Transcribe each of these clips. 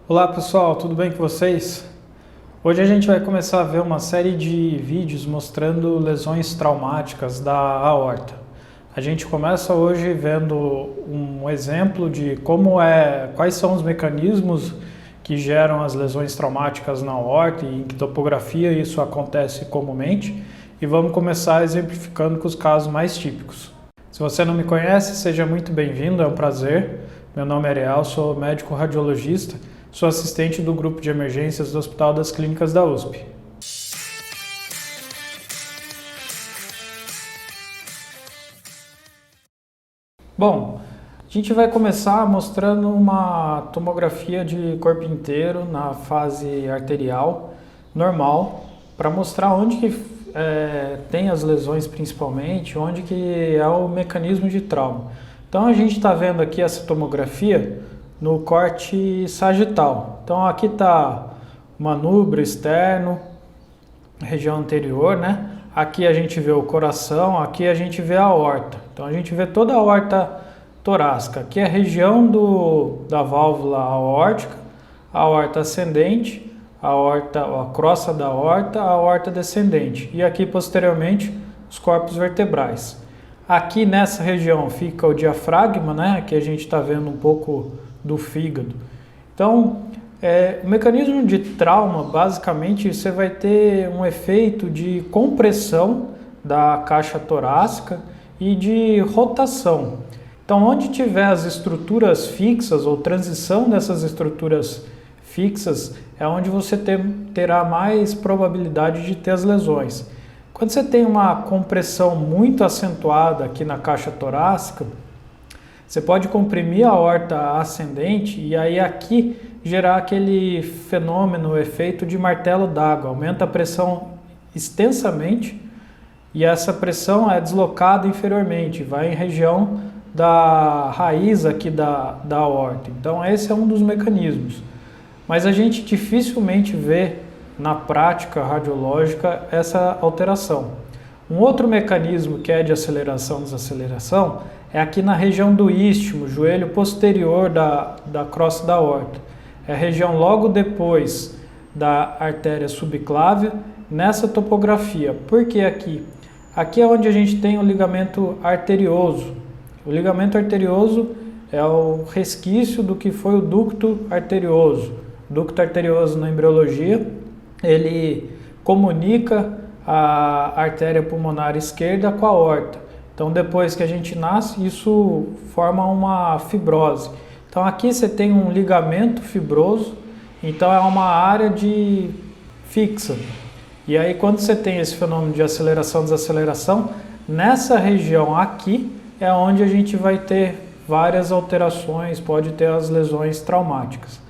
Olá pessoal, tudo bem com vocês? Hoje a gente vai começar a ver uma série de vídeos mostrando lesões traumáticas da aorta. A gente começa hoje vendo um exemplo de quais são os mecanismos que geram as lesões traumáticas na aorta e em que topografia isso acontece comumente, e vamos começar exemplificando com os casos mais típicos. Se você não me conhece, seja muito bem-vindo, é um prazer. Meu nome é Ariel, sou médico radiologista. Sou assistente do grupo de emergências do Hospital das Clínicas da USP. Bom, a gente vai começar mostrando uma tomografia de corpo inteiro na fase arterial normal, para mostrar onde que tem as lesões principalmente, onde que é o mecanismo de trauma. Então a gente está vendo aqui essa tomografia no corte sagital. Então aqui está o manubrio externo, região anterior, né? Aqui a gente vê o coração, aqui a gente vê a aorta. Então a gente vê toda a aorta torácica. Aqui é a região da válvula aórtica, a aorta ascendente, a crosta da aorta, a aorta descendente. E aqui posteriormente os corpos vertebrais. Aqui nessa região fica o diafragma, né? Aqui a gente está vendo um pouco do fígado. Então, o mecanismo de trauma, basicamente, você vai ter um efeito de compressão da caixa torácica e de rotação. Então, onde tiver as estruturas fixas ou transição dessas estruturas fixas, é onde você terá mais probabilidade de ter as lesões. Quando você tem uma compressão muito acentuada aqui na caixa torácica, você pode comprimir a aorta ascendente e aí aqui gerar aquele fenômeno, o efeito de martelo d'água. Aumenta a pressão extensamente e essa pressão é deslocada inferiormente, vai em região da raiz aqui da aorta. Então esse é um dos mecanismos. Mas a gente dificilmente vê na prática radiológica essa alteração. Um outro mecanismo que é de aceleração e desaceleração é aqui na região do istmo, joelho posterior da crosta da aorta. É a região logo depois da artéria subclávia, nessa topografia. Por que aqui? Aqui é onde a gente tem o ligamento arterioso. O ligamento arterioso é o resquício do que foi o ducto arterioso. O ducto arterioso na embriologia, ele comunica a artéria pulmonar esquerda com a aorta. Então, depois que a gente nasce, isso forma uma fibrose. Então, aqui você tem um ligamento fibroso, então é uma área fixa. E aí, quando você tem esse fenômeno de aceleração e desaceleração, nessa região aqui é onde a gente vai ter várias alterações, pode ter as lesões traumáticas.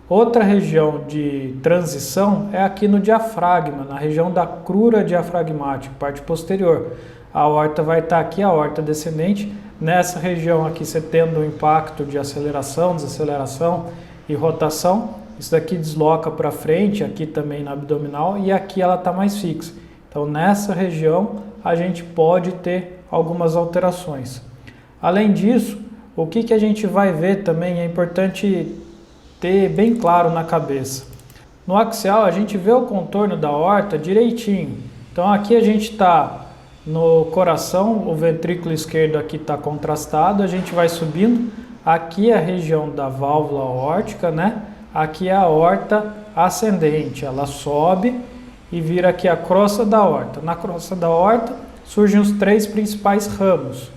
Outra região de transição é aqui no diafragma, na região da crura diafragmática, parte posterior. A aorta vai estar aqui, a aorta descendente. Nessa região aqui você tendo um impacto de aceleração, desaceleração e rotação. Isso daqui desloca para frente, aqui também na abdominal, e aqui ela está mais fixa. Então nessa região a gente pode ter algumas alterações. Além disso, o que a gente vai ver também é importante ter bem claro na cabeça. No axial a gente vê o contorno da aorta direitinho. Então aqui a gente está no coração, o ventrículo esquerdo aqui está contrastado, a gente vai subindo. Aqui é a região da válvula aórtica, né? Aqui é a aorta ascendente, ela sobe e vira aqui a crosta da aorta. Na crosta da aorta surgem os três principais ramos: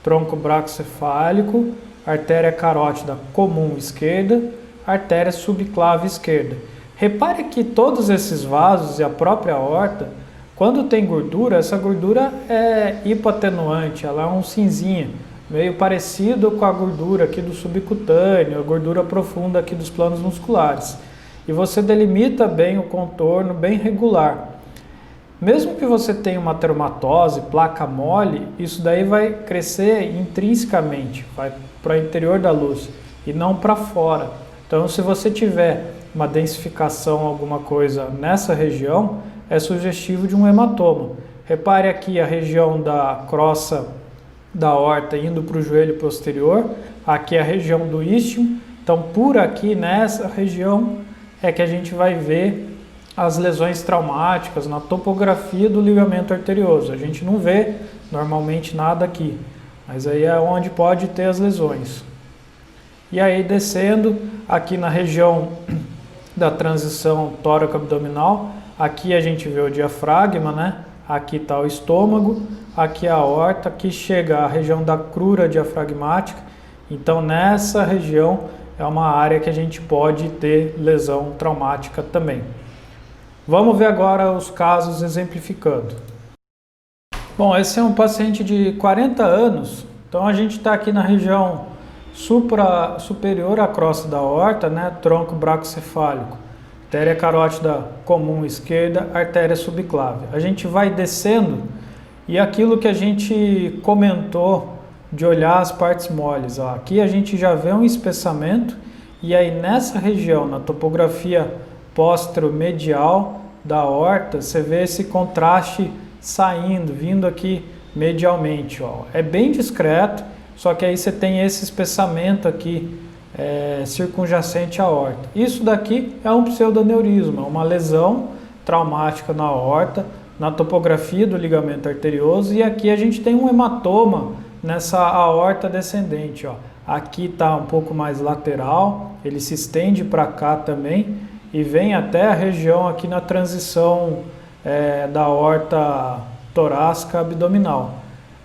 tronco bracocefálico, artéria carótida comum esquerda, artéria subclave esquerda. Repare que todos esses vasos e a própria aorta, quando tem gordura, essa gordura é hipoatenuante, ela é um cinzinha, meio parecido com a gordura aqui do subcutâneo, a gordura profunda aqui dos planos musculares. E você delimita bem o contorno, bem regular. Mesmo que você tenha uma ateromatose, placa mole, isso daí vai crescer intrinsecamente, vai para o interior da luz e não para fora. Então, se você tiver uma densificação, alguma coisa nessa região, é sugestivo de um hematoma. Repare aqui a região da crosta da aorta indo para o joelho posterior, aqui é a região do istmo Então, por aqui, nessa região, é que a gente vai ver as lesões traumáticas na topografia do ligamento arterioso. A gente não vê normalmente nada aqui, mas aí é onde pode ter as lesões. E aí, descendo aqui na região da transição tóraco-abdominal, aqui a gente vê o diafragma, né? Aqui está o estômago, aqui a aorta, aqui chega a região da crura diafragmática. Então, nessa região é uma área que a gente pode ter lesão traumática também. Vamos ver agora os casos exemplificando. Bom, esse é um paciente de 40 anos, então a gente está aqui na região superior à crosta da aorta, né? Tronco bracocefálico, artéria carótida comum esquerda, artéria subclávia. A gente vai descendo e aquilo que a gente comentou de olhar as partes moles, ó, aqui a gente já vê um espessamento e aí nessa região, na topografia póstero-medial da aorta, você vê esse contraste saindo, vindo aqui medialmente, ó. É bem discreto, só que aí você tem esse espessamento aqui circunjacente à aorta. Isso daqui é um pseudoneurisma, uma lesão traumática na aorta, na topografia do ligamento arterioso, e aqui a gente tem um hematoma nessa aorta descendente, ó. Aqui está um pouco mais lateral, ele se estende para cá também e vem até a região aqui na transição da aorta torácica abdominal.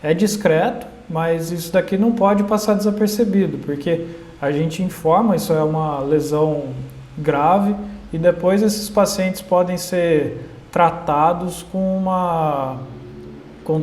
É discreto, mas isso daqui não pode passar desapercebido, porque a gente informa, isso é uma lesão grave, e depois esses pacientes podem ser tratados com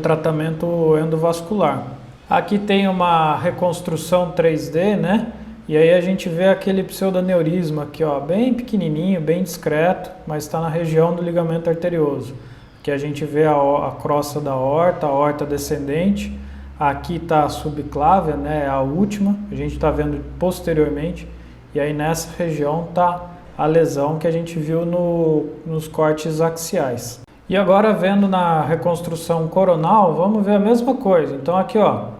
tratamento endovascular. Aqui tem uma reconstrução 3D, né? E aí a gente vê aquele pseudoneurisma aqui, ó, bem pequenininho, bem discreto, mas está na região do ligamento arterioso. Aqui a gente vê a crosta da aorta, a aorta descendente. Aqui está a subclávia, né? A última, a gente está vendo posteriormente. E aí nessa região está a lesão que a gente viu nos cortes axiais. E agora vendo na reconstrução coronal, vamos ver a mesma coisa. Então aqui, ó,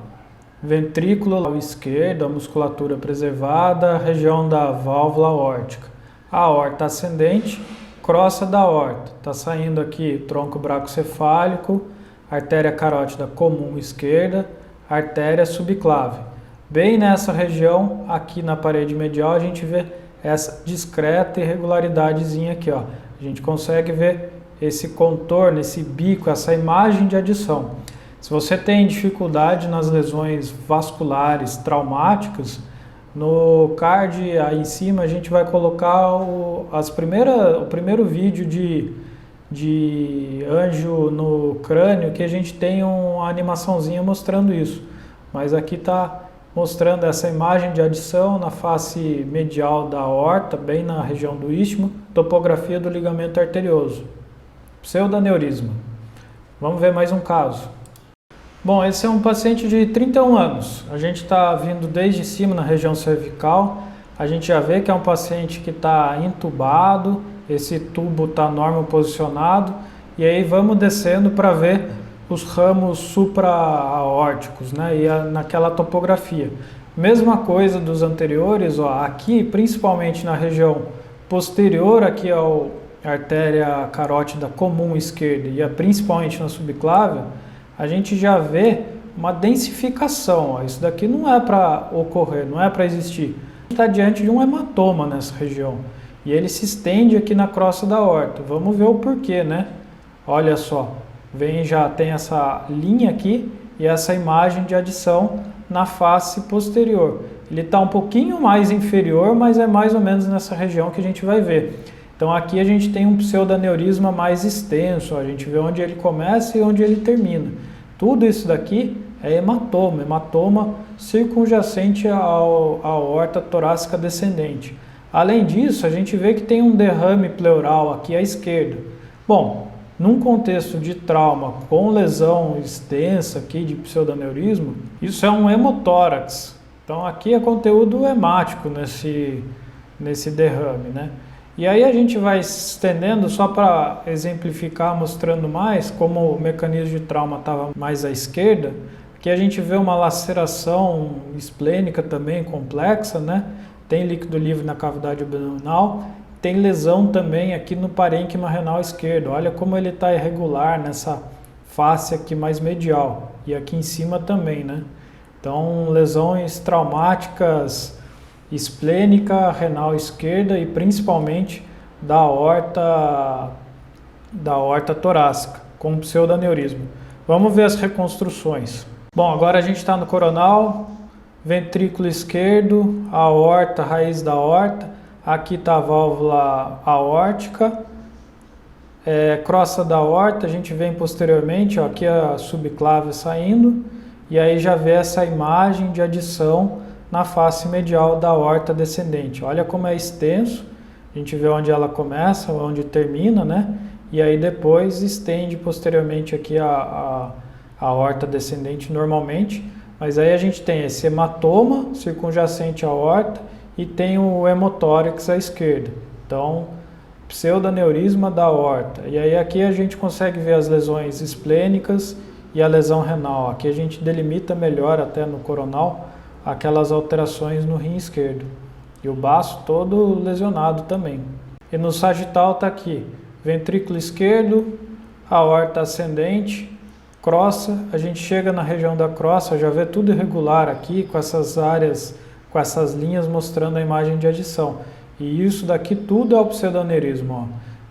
ventrículo esquerdo, a musculatura preservada, região da válvula aórtica. A aorta ascendente, crosta da aorta. Está saindo aqui tronco bracocefálico, artéria carótida comum esquerda, artéria subclávia. Bem nessa região, aqui na parede medial, a gente vê essa discreta irregularidadezinha aqui, ó. A gente consegue ver esse contorno, esse bico, essa imagem de adição. Se você tem dificuldade nas lesões vasculares traumáticas, no card aí em cima a gente vai colocar o primeiro vídeo de anjo no crânio, que a gente tem uma animaçãozinha mostrando isso. Mas aqui está mostrando essa imagem de adição na face medial da aorta, bem na região do istmo, topografia do ligamento arterioso. Pseudoneurisma. Vamos ver mais um caso. Bom, esse é um paciente de 31 anos. A gente está vindo desde cima na região cervical. A gente já vê que é um paciente que está entubado, esse tubo está normal posicionado. E aí vamos descendo para ver os ramos supra-aórticos, né? E naquela topografia. Mesma coisa dos anteriores, ó, aqui principalmente na região posterior aqui ao artéria carótida comum esquerda e principalmente na subclávia, a gente já vê uma densificação. Ó. Isso daqui não é para ocorrer, não é para existir. A gente está diante de um hematoma nessa região e ele se estende aqui na crosta da aorta. Vamos ver o porquê, né? Olha só, já tem essa linha aqui e essa imagem de adição na face posterior. Ele está um pouquinho mais inferior, mas é mais ou menos nessa região que a gente vai ver. Então aqui a gente tem um pseudoneurisma mais extenso, a gente vê onde ele começa e onde ele termina. Tudo isso daqui é hematoma circunjacente à aorta torácica descendente. Além disso, a gente vê que tem um derrame pleural aqui à esquerda. Bom, num contexto de trauma com lesão extensa aqui de pseudoneurisma, isso é um hemotórax. Então aqui é conteúdo hemático nesse derrame, né? E aí a gente vai se estendendo só para exemplificar, mostrando mais como o mecanismo de trauma estava mais à esquerda. Aqui a gente vê uma laceração esplênica também complexa, né? tem líquido livre na cavidade abdominal, tem lesão também aqui no parênquima renal esquerdo. Olha como ele está irregular nessa face aqui mais medial e aqui em cima também, né? Então, lesões traumáticas esplênica, renal esquerda e principalmente da aorta torácica, com pseudaneurisma. Vamos ver as reconstruções. Bom, agora a gente está no coronal, ventrículo esquerdo, aorta, raiz da aorta. Aqui está a válvula aórtica, crosta da aorta, a gente vem posteriormente, ó, aqui a subclave saindo, e aí já vê essa imagem de adição na face medial da aorta descendente. Olha como é extenso, a gente vê onde ela começa, onde termina, né? E aí depois estende posteriormente aqui a aorta descendente normalmente, mas aí a gente tem esse hematoma circunjacente à aorta e tem o hemotórax à esquerda. Então, pseudaneurisma da aorta. E aí aqui a gente consegue ver as lesões esplênicas e a lesão renal. Aqui a gente delimita melhor até no coronal aquelas alterações no rim esquerdo. E o baço todo lesionado também. E no sagital está aqui, ventrículo esquerdo, aorta ascendente, crosta. A gente chega na região da crosta, já vê tudo irregular aqui, com essas áreas, com essas linhas mostrando a imagem de adição. E isso daqui tudo é o pseudaneurismo, ó.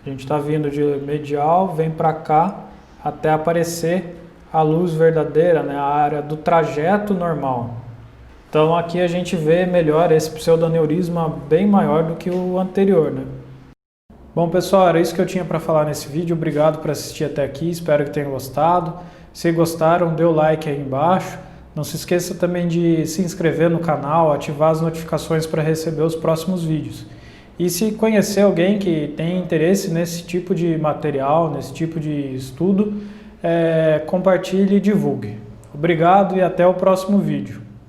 A gente está vindo de medial, vem para cá, até aparecer a luz verdadeira, né, a área do trajeto normal. Então aqui a gente vê melhor esse pseudaneurisma bem maior do que o anterior, né? Bom pessoal, era isso que eu tinha para falar nesse vídeo. Obrigado por assistir até aqui, espero que tenham gostado. Se gostaram, dê o like aí embaixo. Não se esqueça também de se inscrever no canal, ativar as notificações para receber os próximos vídeos. E se conhecer alguém que tem interesse nesse tipo de material, nesse tipo de estudo, compartilhe e divulgue. Obrigado e até o próximo vídeo.